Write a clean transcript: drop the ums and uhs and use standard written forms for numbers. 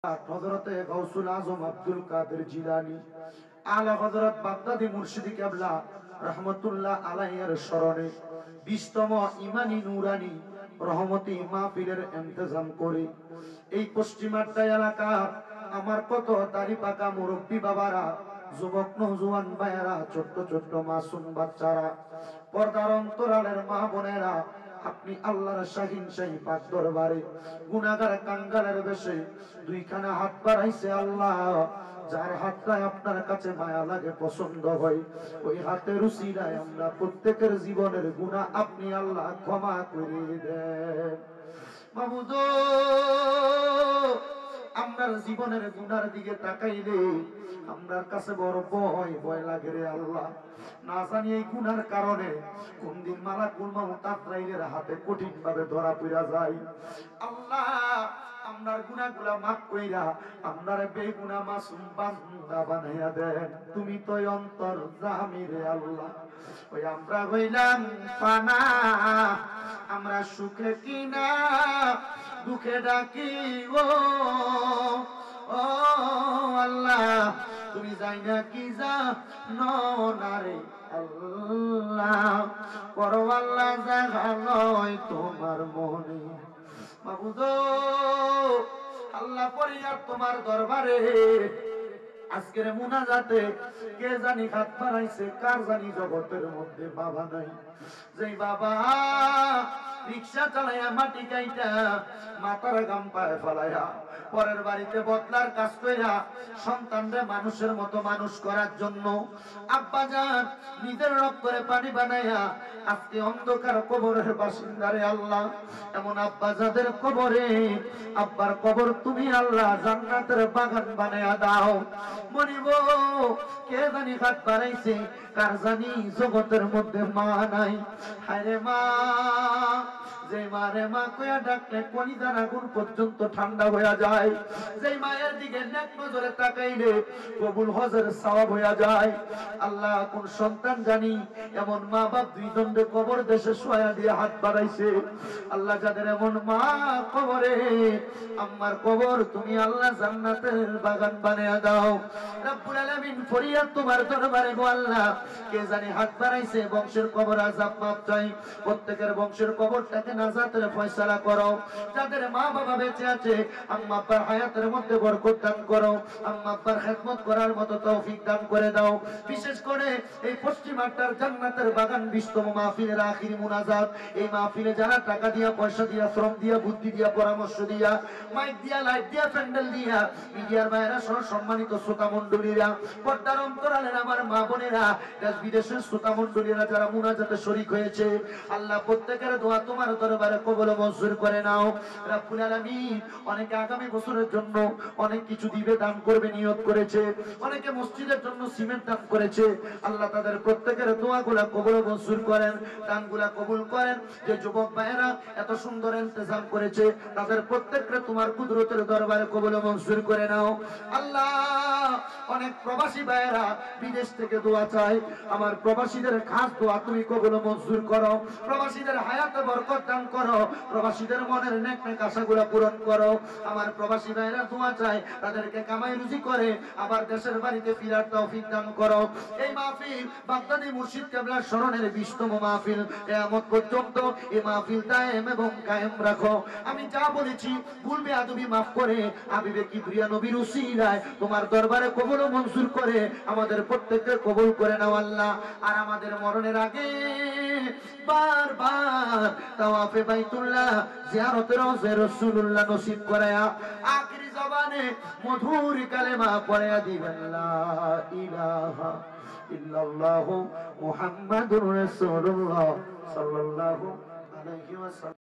হযরতে গাউসুল আজম আব্দুল কাদের জিলানী আলা হযরত বাগদাদি মুর্শিদি কিবলা রাহমাতুল্লাহ আলাইহির স্মরণে 20তম ইমানি নুরানি রহমতি মাহফিলের ইন্তজাম করে এই পশ্চিমাড্ডা এলাকার আমার কত দাড়ি পাকা মুরব্বি বাবারা, যুবক নওজোয়ান ভাইয়েরা, ছোট্ট ছোট্ট মাসুম বাচ্চারা, পর্দার অন্তরালের মা বোনেরা, আপনি আল্লাহর শাহিন শাহী পাক দরবারে গুনাহগার কাঙ্গালের বেশে দুইখানা হাত বাড়াইছে। আল্লাহ, যার হাতটায় আপনার কাছে মায়া লাগে, পছন্দ হয়, ওই হাতের উসিলায় আমরা প্রত্যেকের জীবনের গুনাহ আপনি আল্লাহ ক্ষমা করে দেন। মাবুদ, আমরার জীবনের গুনার দিকে তাকাইলে আমরার কাছে বড় ভয় লাগে রে আল্লাহ। না জানি এই গুনার কারণে কোন দিন মালাকুল মাউত আজরাইলের হাতে কঠিন ভাবে ধরা পড়া যায়। আল্লাহ, আমরার গুনাহগুলা মাফ কইরা আমরার বেগুনাহ মাসুম বান্দা বানাইয়া দেন। তুমি তো অন্তর্যামী রে আল্লাহ। ওই আমরা হইলাম পানা, আমরা সুখে কিনা দুঃখে ডাকি ও ও আল্লাহ, তুমি যাই না কি জানো না রে আল্লাহ, পরওয়াল্লাহ জাগালয় তোমার মনে। মাবুদ, আল্লাহ পরিয়া তোমার দরবারে আজকের মুনাজাতে কে জানি হাত বাড়াইছে, কার জানি জগতের মধ্যে বাবা নাই। যেই বাবা রিক্সা চালাইয়া মাটি কাইটা মাথার গাম পায়ে ফেলাইয়া পরের বাড়িতে বদলার কাজ কইরা সন্তানরে মানুষের মতো মানুষ করার জন্য আব্বা জান নিজের রক্তরে পানি বানাইয়া আজকে অন্ধকার কবরের বাসিন্দারে আল্লাহ, এমন আব্বা যাদের কবরে আব্বার কবর তুমি আল্লাহ জান্নাতের বাগান বানাইয়া দাও। মনিব, কে জানি হাত বাড়াইছে, কার জানি জগতের মধ্যে মা নাই। হায়রে মা, যে মারে মা কইয়া ডাকলে কলিজার আগুন পর্যন্ত ঠান্ডা হইয়া যায়, যেই মায়ের দিকে নেক নজরে তাকাইলে কবুল হজের সওয়াব হইয়া যায়। আল্লাহ, কোন সন্তান জানি এমন মা বাপ দুই দণ্ডে কবর দেশে শোয়া দিয়ে হাত বাড়াইছে। আল্লাহ, যাদের এমন মা কবরে, আম্মার কবর তুমি আল্লাহ জান্নাতের বাগান বানায়া দাও। রব্বুল আলামিন ফরিয়াদ তোমার দরবারে গো আল্লাহ, কে জানি হাত বাড়াইছে, বংশের কবর আযাব মাফ চাই, প্রত্যেকের বংশের কবরটাকে নাজাতের ফয়সালা করো। যাদের মা বাবা বেঁচে আছে, আম্মা আব্বার হায়াতের মধ্যে বরকত দান করো, আম্মা আব্বার খেদমত করার মতো তৌফিক দান করে দাও। বিশেষ করে এই পশ্চিমাড্ডার জান্নাতের বাগান 20তম মাহফিলের আখিরি মুনাজাত, এই মাহফিলে যারা টাকা দিয়া, পয়সা দিয়া, শ্রম দিয়া, বুদ্ধি দিয়া, পরামর্শ দিয়া, মাইক দিয়া, লাইট দিয়া, প্যান্ডেল দিয়া, মিডিয়ার ভাইয়েরা সহ সম্মানিত শ্রোতা মণ্ডলীরা, পর্দার অন্তরালের আমার মা বোনেরা, দেশ বিদেশের শ্রোতা মণ্ডলীরা যারা মুনাজাতে শরীক হয়েছে, আল্লাহ প্রত্যেকের দোয়া তোমার দরবারে কবুল ও মঞ্জুর করে নাও। রব্বুল আলামিন, অনেকে আগামী বছরের জন্য অনেক কিছু দিবে, দান করবে নিয়ত করেছে, অনেকে মসজিদের জন্য সিমেন্ট দান করেছে। আল্লাহ তাদের প্রত্যেকের দোয়াগুলা কবুল ও মঞ্জুর করেন, দানগুলা কবুল করেন। যে যুবক ভাইয়েরা এত সুন্দর ইন্তজাম করেছে, তাদের প্রত্যেককে তোমার কুদরতের দরবারে কবুল ও মঞ্জুর করে নাও। আল্লাহ, অনেক প্রবাসী ভাইয়েরা বিদেশ থেকে দোয়া চায়, আমার প্রবাসীদের খাস দোয়া তুমি কবুল ও মঞ্জুর করো। প্রবাসীদের হায়াতে বরকত দান করো, প্রবাসীদের মনের নেক নেক আশাগুলো পূরণ করো। আমার প্রবাসী ভাইরা দোয়া চায়, তাদেরকে কামাই রুজি করে আবার দেশের বাড়িতে ফিরার তৌফিক দান করো। এই মাহফিল বাগদাদি মুর্শিদ কিবলার স্মরণের 20তম মাহফিল, কিয়ামত পর্যন্ত এই মাহফিল দায়েম এবং কায়েম রাখো। আমি যা বলেছি ভুল বেয়াদবি মাফ করে হাবিবে কিবরিয়া নবীর উসিলায় তোমার দরবারে কবুল ও মঞ্জুর করে আমাদের প্রত্যেককে কবুল করে নাও আল্লাহ। আর আমাদের মরণের আগে বারবার তাওয়াফে বাইতুল্লাহ, জিয়ারতে রওজা রাসূলুল্লাহ নসিব করায়া আখিরি জবানে মধুর কালেমা পড়ায়া দিবেন, লা ইলাহা ইল্লাল্লাহু মুহাম্মাদুর রাসূলুল্লাহ সাল্লাল্লাহু আলাইহি ওয়াসাল্লাম।